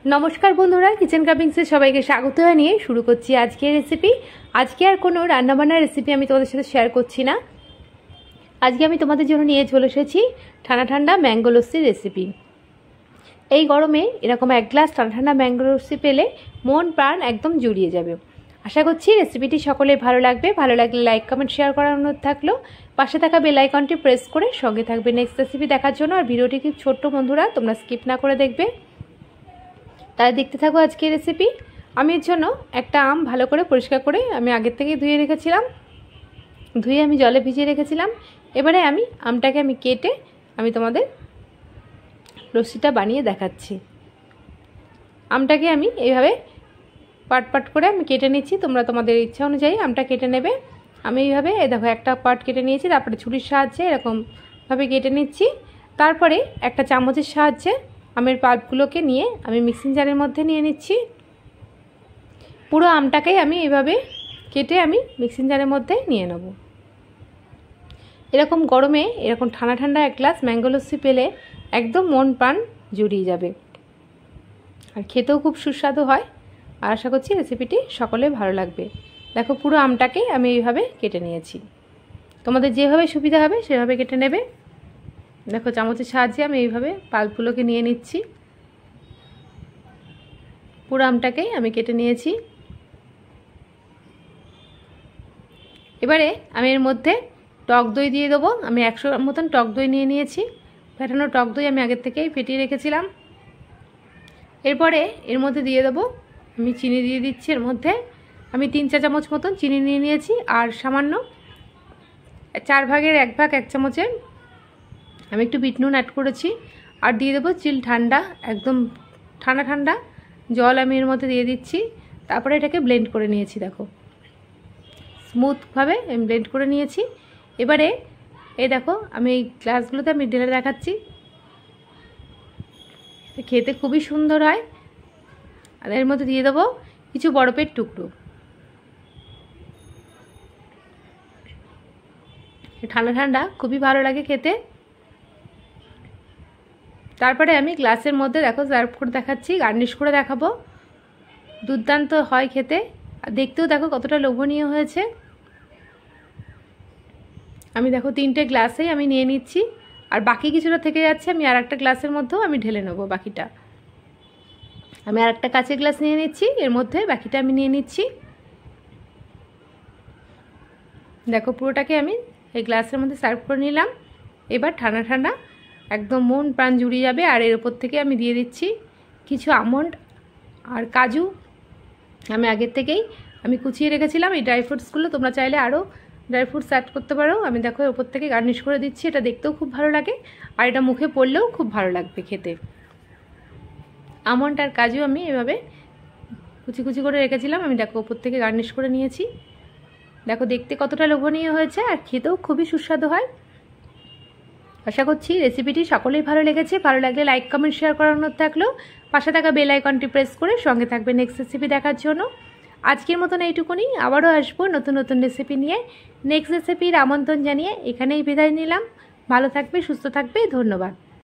नमस्कार बंधुरा किचेन कापिंग्से सबाइके स्वागत जानिए शुरू करছি আজকের রেসিপি। আজকে আর কোনো রান্নাবান্নার রেসিপি আমি তোমাদের সাথে শেয়ার করছি না। আজকে আমি তোমাদের জন্য নিয়ে চলে এসেছি ঠান্ডা ঠান্ডা ম্যাঙ্গো লস্যির রেসিপি। এই গরমে এরকম এক গ্লাস ঠান্ডা ঠান্ডা ম্যাঙ্গো লস্যি পেলে মন প্রাণ একদম জুড়িয়ে যাবে। আশা করছি রেসিপিটি সকলের ভালো লাগবে। ভালো লাগলে লাইক কমেন্ট শেয়ার করার অনুরোধ থাকলো। পাশে থাকা বেল আইকনটি প্রেস করে সঙ্গে থাকবে নেক্সট রেসিপি দেখার জন্য। আর ভিডিওটি খুব ছোট্ট বন্ধুরা, তোমরা স্কিপ না করে দেখবে। তাই দেখতে থাকো আজকের রেসিপি। আমি এর জন্য একটা আম ভালো করে পরিষ্কার করে আমি আগের থেকেই ধুয়ে রেখেছিলাম। ধুয়ে আমি জলে ভিজিয়ে রেখেছিলাম। এবারে আমি আমটাকে কেটে আমি তোমাদের লস্যিটা বানিয়ে দেখাচ্ছি। আমটাকে আমি এইভাবে পার্ট পার্ট করে আমি কেটে নিচ্ছি। তোমরা তোমাদের ইচ্ছা অনুযায়ী আমটা কেটে নেবে। আমি এইভাবে দেখো একটা পার্ট কেটে নিয়েছি, তারপরে ছুরির সাহায্যে এরকমভাবে কেটে নিচ্ছি। তারপরে একটা চামচের সাহায্যে আমের পাল্পগুলোকে নিয়ে আমি মিক্সিং জারের মধ্যে নিয়ে নিচ্ছি। পুরো আমটাকেই আমি এইভাবে কেটে আমি মিক্সিং জারের মধ্যে নিয়ে নেব। এরকম গরমে এরকম ঠান্ডা ঠান্ডা এক গ্লাস ম্যাঙ্গো লস্যি পেলে একদম মন প্রাণ জুড়িয়ে যাবে, আর খেতেও খুব সুস্বাদু হয়। আর আশা করছি রেসিপিটি সকলের ভালো লাগবে। দেখো পুরো আমটাকে আমি এইভাবে কেটে নিয়েছি। তোমাদের যেভাবে সুবিধা হবে সেভাবে কেটে নেবে। দেখো চামচের সাহায্যে আমি এইভাবে পাল্পগুলোকে নিয়ে নিচ্ছি। পুরো আমটাকেই আমি কেটে নিয়েছি। এবারে আমি এর মধ্যে টক দই দিয়ে দেবো। আমি 100 মতন টক দই নিয়ে নিয়েছি। ফেটানো টক দই আমি আগের থেকেই ফেটিয়ে রেখেছিলাম। এরপরে এর মধ্যে দিয়ে দেবো আমি চিনি দিয়ে দিচ্ছি। এর মধ্যে আমি 3 চা চামচ মতন চিনি নিয়ে নিয়েছি। আর সামান্য 4 ভাগের 1 ভাগ 1 চামচের আমি একটু বিট নুন অ্যাড করেছি। আর দিয়ে দেবো চিল ঠান্ডা, একদম ঠান্ডা ঠান্ডা জল আমি এর মধ্যে দিয়ে দিচ্ছি। তারপরে এটাকে ব্লেন্ড করে নিয়েছি। দেখো স্মুথভাবে আমি ব্লেন্ড করে নিয়েছি। এবারে এই দেখো আমি এই গ্লাসগুলোতে আমি ঢেলে দেখাচ্ছি। খেতে খুবই সুন্দর হয়। আর এর মধ্যে দিয়ে দেবো কিছু বরফের টুকরো। ঠান্ডা ঠান্ডা খুবই ভালো লাগে খেতে। তারপরে আমি গ্লাসের মধ্যে দেখো সার্ভ করে দেখাচ্ছি, গার্নিশ করে দেখাবো। দুর্দান্ত হয় খেতে, আর দেখতেও দেখো কতটা লোভনীয় হয়েছে। আমি দেখো 3টে গ্লাসেই আমি নিয়ে নিচ্ছি। আর বাকি কিছুটা থেকে যাচ্ছে, আমি আর একটা গ্লাসের মধ্যেও আমি ঢেলে নেবো বাকিটা। আমি আর একটা কাঁচের গ্লাস নিয়ে নিচ্ছি, এর মধ্যে বাকিটা আমি নিয়ে নিচ্ছি। দেখো পুরোটাকে আমি এই গ্লাসের মধ্যে সার্ভ করে নিলাম। এবার ঠান্ডা ঠান্ডা একদম মন প্রাণ জুড়িয়ে যাবে। আর এর ওপর থেকে আমি দিয়ে দিচ্ছি কিছু আমন্ড আর কাজু। আমি আগের থেকেই আমি কুচিয়ে রেখেছিলাম এই ড্রাই ফ্রুটসগুলো। তোমরা চাইলে আরও ড্রাই ফ্রুটস অ্যাড করতে পারো। আমি দেখো ওপর থেকে গার্নিশ করে দিচ্ছি। এটা দেখতেও খুব ভালো লাগে, আর এটা মুখে পড়লেও খুব ভালো লাগবে খেতে। আমন্ড আর কাজু আমি এভাবে কুচি কুচি করে রেখেছিলাম। আমি দেখো ওপর থেকে গার্নিশ করে নিয়েছি। দেখো দেখতে কতটা লোভনীয় হয়েছে, আর খেতেও খুবই সুস্বাদু হয়। আশা করছি রেসিপিটি সকলেই ভালো লেগেছে। ভালো লাগলে লাইক কমেন্ট শেয়ার করার অনুরোধ থাকলো। পাশে থাকা বেল আইকনটি প্রেস করে সঙ্গে থাকবে নেক্সট রেসিপি দেখার জন্য। আজকের মতন এইটুকুনি, আবারও আসবো নতুন নতুন রেসিপি নিয়ে। নেক্সট রেসিপির আমন্ত্রণ জানিয়ে এখানেই বিদায় নিলাম। ভালো থাকবে, সুস্থ থাকবে, ধন্যবাদ।